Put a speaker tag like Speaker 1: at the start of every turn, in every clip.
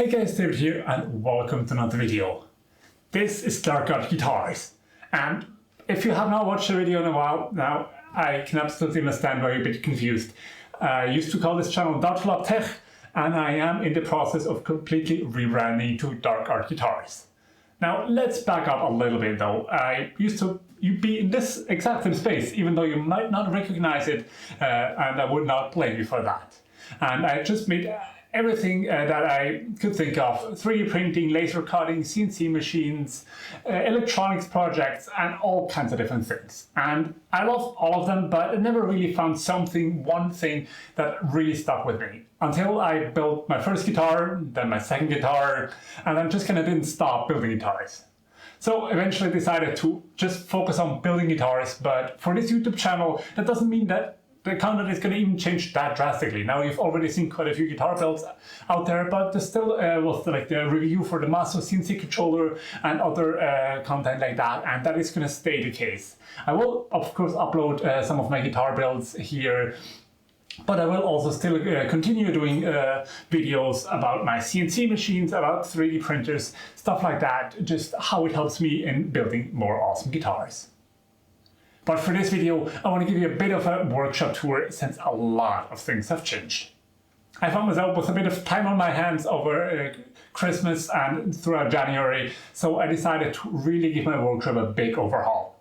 Speaker 1: Hey guys, David here and welcome to another video. This is Dark Art Guitars, and if you have not watched the video in a while now, I can absolutely understand why you're a bit confused. I used to call this channel Datulab Tech, and I am in the process of completely rebranding to Dark Art Guitars. Now let's back up a little bit though. I used to be in this exact same space, even though you might not recognize it, and I would not blame you for that. And I just made everything that I could think of: 3D printing, laser cutting, CNC machines, electronics projects, and all kinds of different things. And I love all of them, but I never really found one thing that really stuck with me. Until I built my first guitar, then my second guitar, and then just kind of didn't stop building guitars. So eventually I decided to just focus on building guitars, but for this YouTube channel, that doesn't mean that the content is going to even change that drastically. Now you've already seen quite a few guitar builds out there, but there still was like the review for the Master CNC controller and other content like that, and that is going to stay the case. I will of course upload some of my guitar builds here, but I will also still continue doing videos about my CNC machines, about 3D printers, stuff like that, just how it helps me in building more awesome guitars. But for this video, I want to give you a bit of a workshop tour since a lot of things have changed. I found myself with a bit of time on my hands over Christmas and throughout January, so I decided to really give my workshop a big overhaul.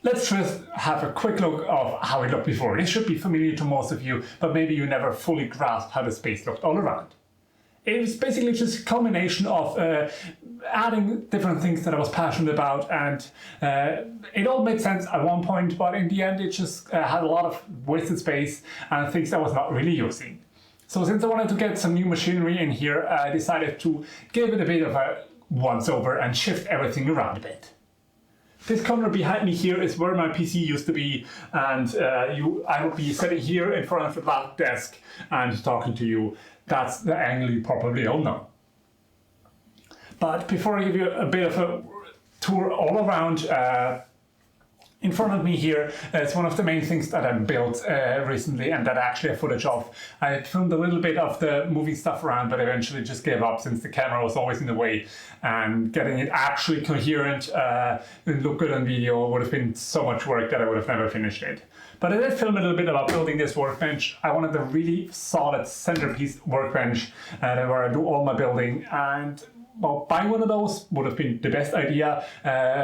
Speaker 1: Let's just have a quick look of how it looked before. This should be familiar to most of you, but maybe you never fully grasped how the space looked all around. It was basically just a combination of adding different things that I was passionate about, and it all made sense at one point, but in the end it just had a lot of wasted space and things I was not really using. So since I wanted to get some new machinery in here, I decided to give it a bit of a once-over and shift everything around a bit. This corner behind me here is where my PC used to be, and I would be sitting here in front of the black desk and talking to you. That's the angle you probably all know. But before I give you a bit of a tour all around, in front of me here is one of the main things that I built recently, and that I actually have footage of. I filmed a little bit of the moving stuff around, but eventually just gave up since the camera was always in the way, and getting it actually coherent and look good on video would have been so much work that I would have never finished it. But I did film a little bit about building this workbench. I wanted a really solid centerpiece workbench where I do all my building, and well, buying one of those would have been the best idea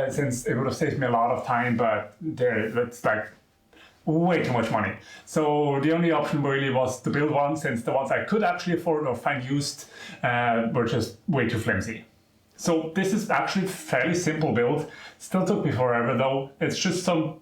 Speaker 1: since it would have saved me a lot of time, but that's like way too much money. So the only option really was to build one, since the ones I could actually afford or find used were just way too flimsy. So this is actually a fairly simple build. Still took me forever though. It's just some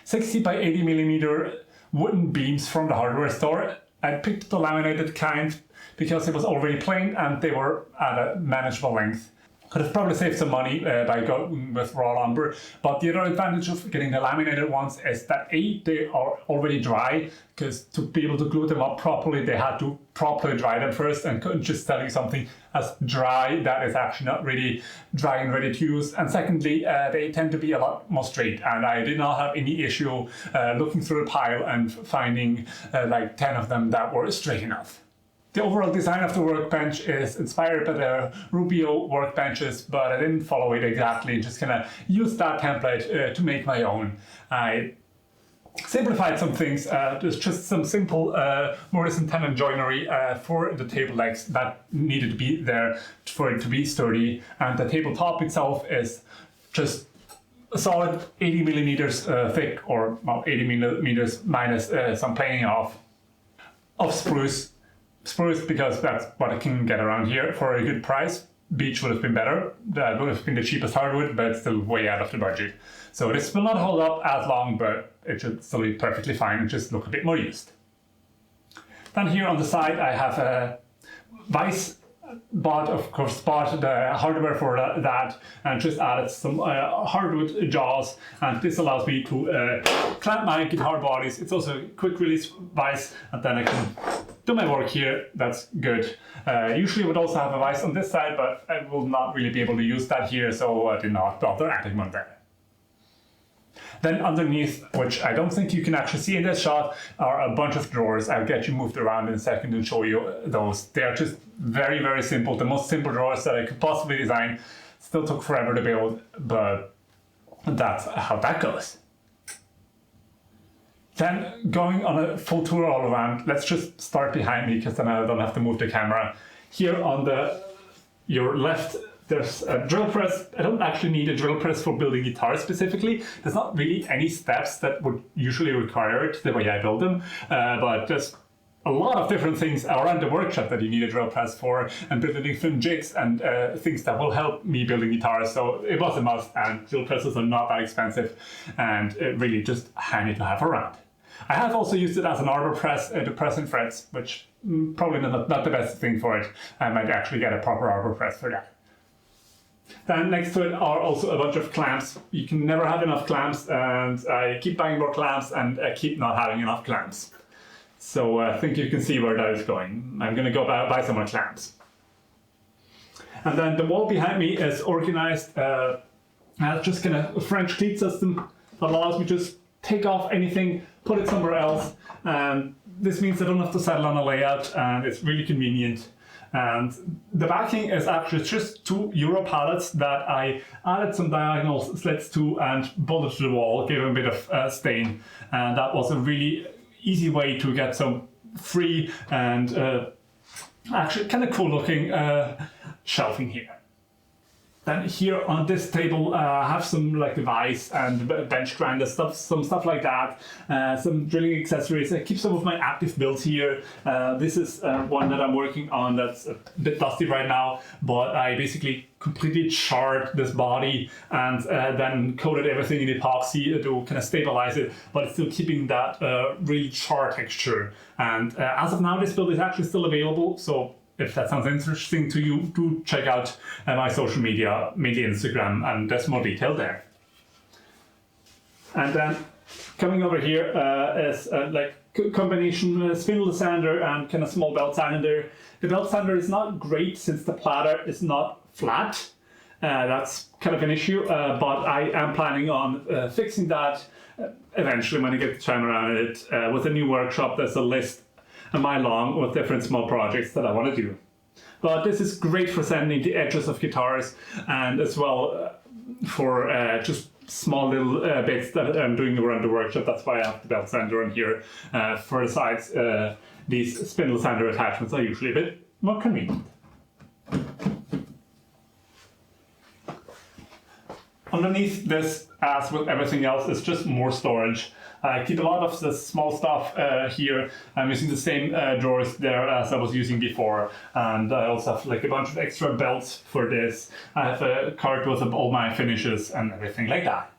Speaker 1: 60 by 80 millimeter wooden beams from the hardware store. I picked the laminated kind because it was already plain and they were at a manageable length. Could have probably saved some money by going with raw lumber, but the other advantage of getting the laminated ones is that they are already dry, because to be able to glue them up properly, they had to properly dry them first, and couldn't just sell you something as dry that is actually not really dry and ready to use. And secondly, they tend to be a lot more straight, and I did not have any issue looking through the pile and finding like 10 of them that were straight enough. The overall design of the workbench is inspired by the Rubio workbenches, but I didn't follow it exactly, just kind of used that template to make my own. I simplified some things. There's just some simple mortise and tenon joinery for the table legs that needed to be there for it to be sturdy, and the tabletop itself is just a solid 80 millimeters thick, or well, 80 millimeters minus some planing of spruce. Spruce, because that's what I can get around here for a good price. Beech would have been better. That would have been the cheapest hardwood, but it's still way out of the budget. So this will not hold up as long, but it should still be perfectly fine and just look a bit more used. Then here on the side I have a vise. Bought the hardware for that, and just added some hardwood jaws, and this allows me to clamp my guitar bodies. It's also a quick release vise, and then I can do my work here. That's good. Usually I would also have a vise on this side, but I will not really be able to use that here, so I did not bother adding one there. Then underneath, which I don't think you can actually see in this shot, are a bunch of drawers. I'll get you moved around in a second and show you those. They're just very, very simple. The most simple drawers that I could possibly design. Still took forever to build, but that's how that goes. Then going on a full tour all around, let's just start behind me because then I don't have to move the camera. Here on your left, there's a drill press. I don't actually need a drill press for building guitars specifically. There's not really any steps that would usually require it the way I build them, but there's a lot of different things around the workshop that you need a drill press for, and building different jigs and things that will help me building guitars. So it was a must, and drill presses are not that expensive and really just handy to have around. I have also used it as an arbor press to press in frets, which probably not the best thing for it. I might actually get a proper arbor press for that. Then next to it are also a bunch of clamps. You can never have enough clamps, and I keep buying more clamps and I keep not having enough clamps. So I think you can see where that is going. I'm going to go buy some more clamps. And then the wall behind me is organized as just kind of a French cleat system that allows me to just take off anything, put it somewhere else. And this means I don't have to settle on a layout, and it's really convenient. And the backing is actually just 2 Euro pallets that I added some diagonal slits to and bolted to the wall, gave them a bit of stain. And that was a really easy way to get some free and actually kind of cool looking shelving here. Then here on this table, I have some like device and bench grinder stuff, some stuff like that, some drilling accessories. I keep some of my active builds here. This is one that I'm working on that's a bit dusty right now, but I basically completely charred this body and then coated everything in epoxy to kind of stabilize it, but it's still keeping that really char texture. And as of now, this build is actually still available, so if that sounds interesting to you, do check out my social media, mainly Instagram, and there's more detail there. And then coming over here is like combination spindle sander and kind of small belt sander. The belt sander is not great since the platter is not flat. That's kind of an issue, but I am planning on fixing that eventually when I get the time around it. With a new workshop, there's a list a mile long with different small projects that I want to do. But this is great for sanding the edges of guitars, and as well for just small little bits that I'm doing around the workshop. That's why I have the belt sander on here. For the sides, these spindle sander attachments are usually a bit more convenient. Underneath this, as with everything else, is just more storage. I keep a lot of the small stuff here. I'm using the same drawers there as I was using before, and I also have like a bunch of extra belts for this. I have a cart with all my finishes and everything like that.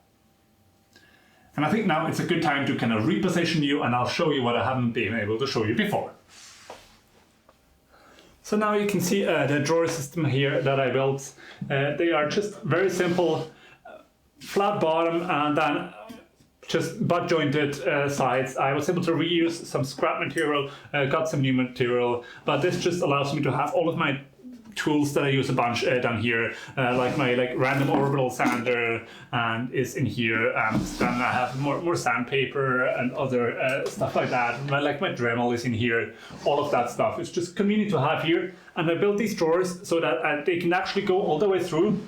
Speaker 1: And I think now it's a good time to kind of reposition you, and I'll show you what I haven't been able to show you before. So now you can see the drawer system here that I built. They are just very simple, flat bottom and then just butt jointed sides. I was able to reuse some scrap material, got some new material, but this just allows me to have all of my tools that I use a bunch down here, like my random orbital sander and is in here. Then I have more sandpaper and other stuff like that. My Dremel is in here. All of that stuff is just convenient to have here. And I built these drawers so that they can actually go all the way through.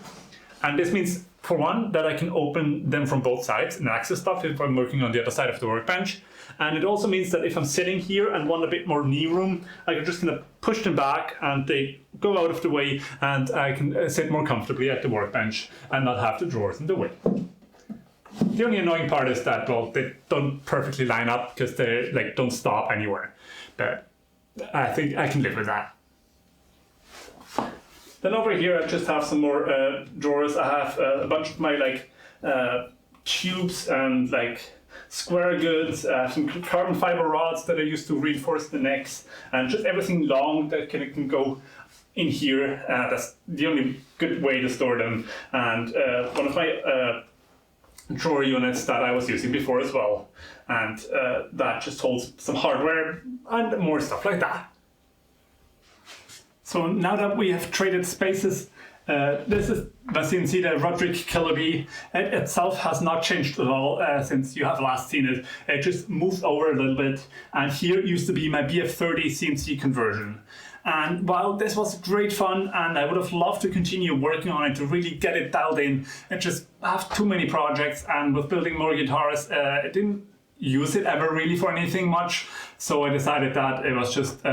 Speaker 1: And this means, for one, that I can open them from both sides and access stuff if I'm working on the other side of the workbench. And it also means that if I'm sitting here and want a bit more knee room, I can just kind of push them back and they go out of the way, and I can sit more comfortably at the workbench and not have the drawers in the way. The only annoying part is that, well, they don't perfectly line up because they don't stop anywhere. But I think I can live with that. Then over here, I just have some more drawers. I have a bunch of my tubes and square goods, some carbon fiber rods that I use to reinforce the necks, and just everything long that can go in here. That's the only good way to store them. And one of my drawer units that I was using before as well. And that just holds some hardware and more stuff like that. So now that we have traded spaces, This is the CNC, the Roderick Killer Bee. It itself has not changed at all since you have last seen it. It just moved over a little bit, and here used to be my BF30 CNC conversion. And while this was great fun, and I would have loved to continue working on it to really get it dialed in, I just have too many projects, and with building more guitars, I didn't use it ever really for anything much, so I decided that it was just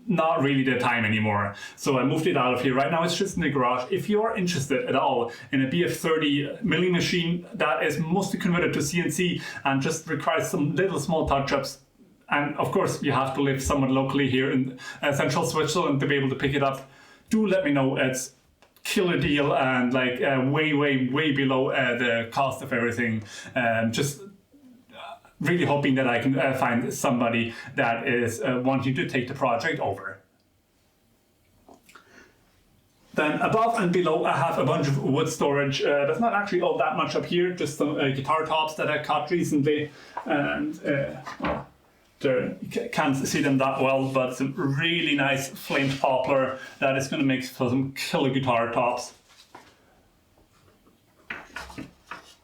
Speaker 1: not really the time anymore. So I moved it out of here. Right now it's just in the garage. If you're interested at all in a BF30 milling machine that is mostly converted to CNC and just requires some little small touch-ups, and of course you have to live somewhat locally here in central Switzerland to be able to pick it up, do let me know. It's killer deal, and like way below the cost of everything. Just really hoping that I can find somebody that is wanting to take the project over. Then above and below I have a bunch of wood storage. There's not actually all that much up here, just some guitar tops that I cut recently, and you can't see them that well, but some really nice flamed poplar that is going to make for some killer guitar tops.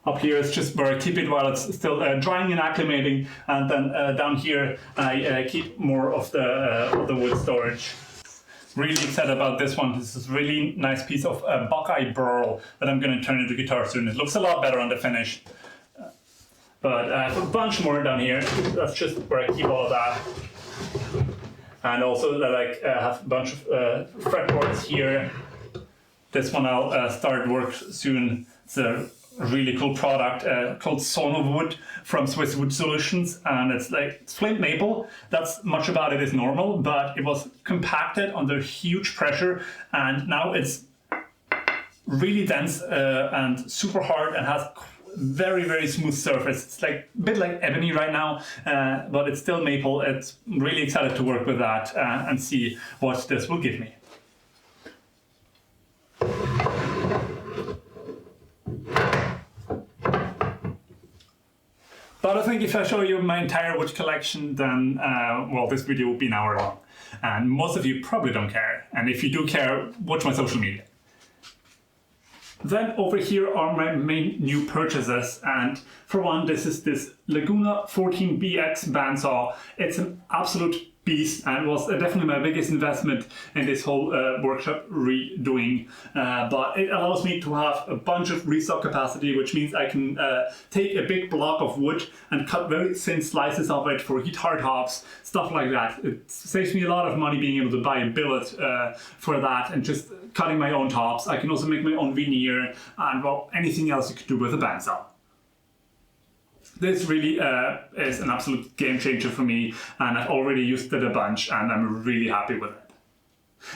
Speaker 1: Up here is just where I keep it while it's still drying and acclimating, and then down here I keep more of the wood storage. Really excited about this one. This is a really nice piece of Buckeye burl that I'm going to turn into guitar soon. It looks a lot better on the finish. But I have a bunch more down here. That's just where I keep all of that. And also that I have a bunch of fretboards here. This one I'll start work soon. It's a really cool product called Sono Wood from Swiss Wood Solutions, and it's flame maple. That's much about it is normal, but it was compacted under huge pressure, and now it's really dense and super hard and has very smooth surface. It's like a bit like ebony right now, but it's still maple. It's really excited to work with that and see what this will give me. But I think if I show you my entire wood collection, then well, this video will be an hour long, and most of you probably don't care. And if you do care, watch my social media. Then over here are my main new purchases, and for one, this is this Laguna 14BX bandsaw. It's an absolute beast and was definitely my biggest investment in this whole workshop redoing. But it allows me to have a bunch of restock capacity, which means I can take a big block of wood and cut very thin slices of it for guitar tops, stuff like that. It saves me a lot of money being able to buy a billet for that and just cutting my own tops. I can also make my own veneer and, well, anything else you could do with a bandsaw. This really is an absolute game changer for me, and I've already used it a bunch and I'm really happy with it.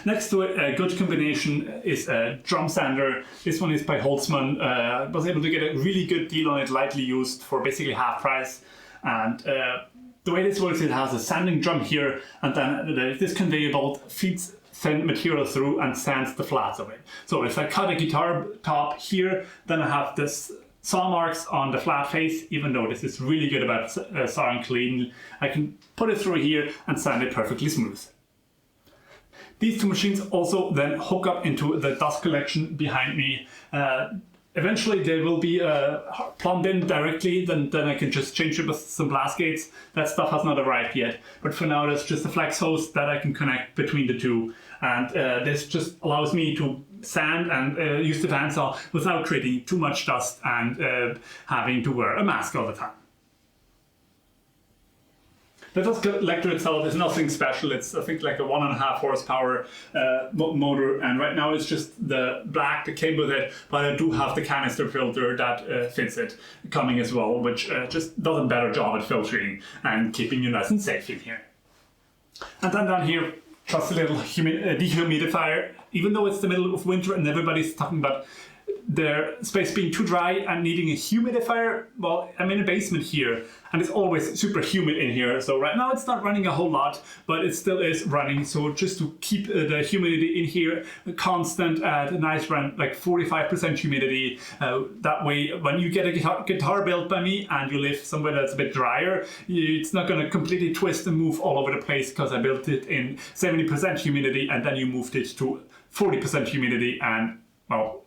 Speaker 1: Next to it, a good combination is a drum sander. This one is by Holtzmann. I was able to get a really good deal on it, lightly used, for basically half price. And the way this works, it has a sanding drum here, and then this conveyor belt feeds thin material through and sands the flats of it. So if I cut a guitar top here, then I have this saw marks on the flat face. Even though this is really good about sawing clean, I can put it through here and sand it perfectly smooth. These two machines also then hook up into the dust collection behind me. Eventually they will be plumbed in directly, then I can just change it with some blast gates. That stuff has not arrived yet, but for now there's just a flex hose that I can connect between the two, and this just allows me to sand and use the bandsaw without creating too much dust and having to wear a mask all the time. The dust collector itself is nothing special. It's, I think, like a 1.5 horsepower motor, and right now it's just the black that came with it, but I do have the canister filter that fits it coming as well, which just does a better job at filtering and keeping you nice and safe in here. And then down here, just a little dehumidifier. Even though it's the middle of winter and everybody's talking about their space being too dry and needing a humidifier, well, I'm in a basement here and it's always super humid in here. So right now it's not running a whole lot, but it still is running. So just to keep the humidity in here constant at a nice run, like 45% humidity. That way, when you get a guitar built by me and you live somewhere that's a bit drier, it's not going to completely twist and move all over the place because I built it in 70% humidity and then you moved it to 40% humidity, and well,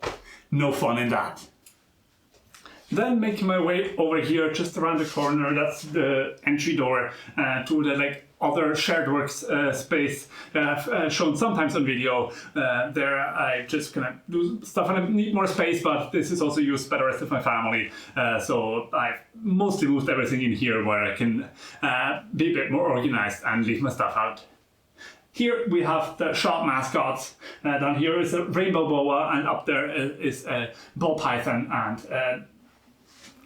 Speaker 1: no fun in that. Then making my way over here, just around the corner, that's the entry door to the other shared works space that I've shown sometimes on video. There I just gonna do stuff and I need more space, but this is also used by the rest of my family. So I've mostly moved everything in here where I can be a bit more organized and leave my stuff out. Here we have the shop mascots. Down here is a rainbow boa, and up there is a ball python, and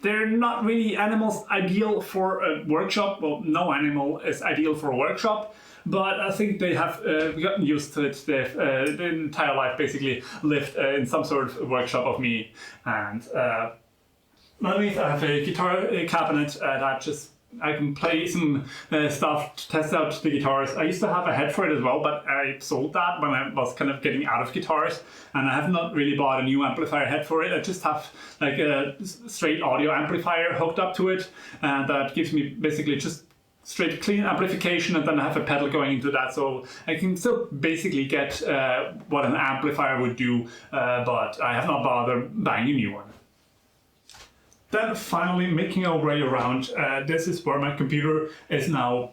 Speaker 1: they're not really animals ideal for a workshop. Well, no animal is ideal for a workshop, but I think they have gotten used to it. They've their entire life basically lived in some sort of workshop of me. And underneath I have a guitar cabinet that I can play some stuff to test out the guitars. I used to have a head for it as well, but I sold that when I was kind of getting out of guitars, and I have not really bought a new amplifier head for it. I just have like a straight audio amplifier hooked up to it, and that gives me basically just straight clean amplification, and then I have a pedal going into that, so I can still basically get what an amplifier would do, but I have not bothered buying a new one. Then finally making our way around, this is where my computer is now,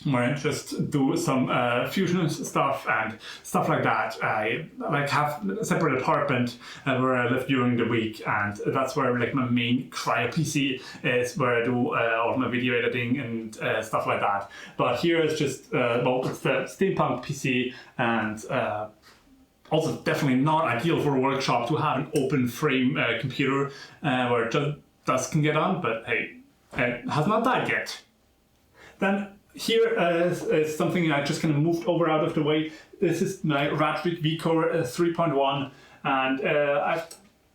Speaker 1: where I just do some fusion stuff and stuff like that. I have a separate apartment where I live during the week, and that's where my main cryo PC is, where I do all of my video editing and stuff like that. But here is just, well, it's the steampunk PC, and also definitely not ideal for a workshop to have an open frame computer where dust can get on, but hey, it has not died yet. Then here is something I just kind of moved over out of the way. This is my Rattrick VCore 3.1, and I've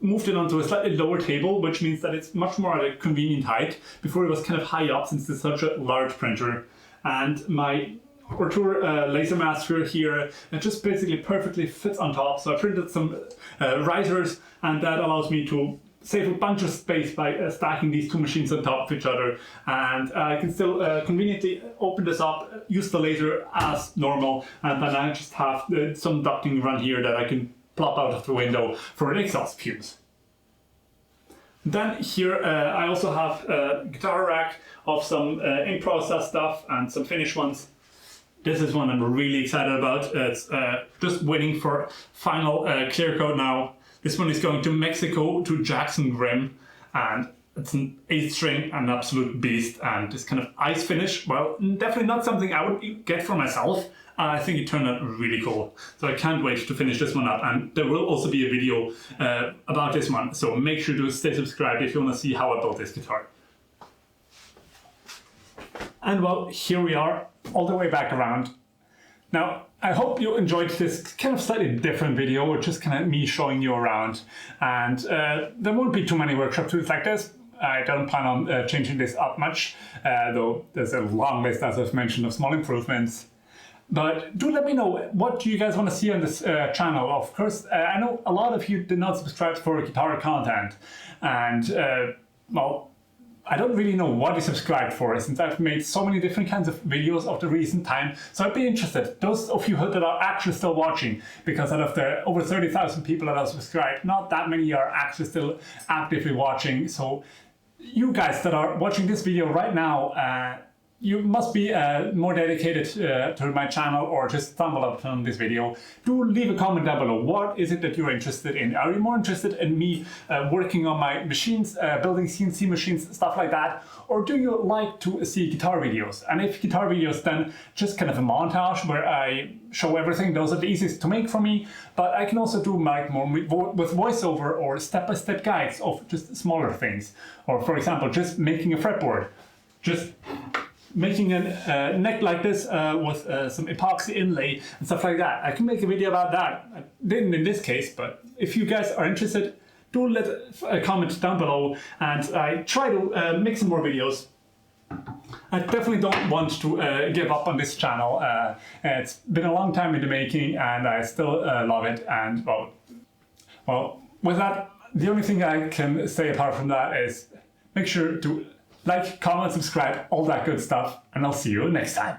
Speaker 1: moved it onto a slightly lower table, which means that it's much more at a convenient height. Before it was kind of high up since it's such a large printer. And my Ortur LaserMaster here, it just basically perfectly fits on top. So I printed some risers, and that allows me to save a bunch of space by stacking these two machines on top of each other, and I can still conveniently open this up, use the laser as normal, and then I just have some ducting run here that I can plop out of the window for an exhaust fuse. Then here I also have a guitar rack of some in-process stuff and some finished ones. This is one I'm really excited about. It's just waiting for final clear coat now. This one is going to Mexico to Jackson Grim, and it's an 8-string, an absolute beast, and this kind of ice finish, well, definitely not something I would get for myself. I think it turned out really cool, so I can't wait to finish this one up, and there will also be a video about this one, so make sure to stay subscribed if you want to see how I built this guitar. And well, here we are, all the way back around. Now, I hope you enjoyed this kind of slightly different video, which is kind of me showing you around. And there won't be too many workshop tools like this. I don't plan on changing this up much, though there's a long list, as I've mentioned, of small improvements. But do let me know, what do you guys want to see on this channel? Of course, I know a lot of you did not subscribe for guitar content. And, well, I don't really know what you subscribed for, since I've made so many different kinds of videos of the recent time. So I'd be interested, those of you that are actually still watching, because out of the over 30,000 people that are subscribed, not that many are actually still actively watching. So you guys that are watching this video right now, you must be more dedicated to my channel, or just stumbled upon this video. Do leave a comment down below. What is it that you're interested in? Are you more interested in me working on my machines, building CNC machines, stuff like that? Or do you like to see guitar videos? And if guitar videos, then just kind of a montage where I show everything. Those are the easiest to make for me. But I can also do like more with voiceover or step-by-step guides of just smaller things. Or for example, just making a fretboard. Just making a neck like this with some epoxy inlay and stuff like that. I can make a video about that. I didn't in this case, but if you guys are interested, do let a comment down below, and I try to make some more videos. I definitely don't want to give up on this channel. It's been a long time in the making, and I still love it. And well, with that, the only thing I can say apart from that is make sure to like, comment, subscribe, all that good stuff, and I'll see you next time.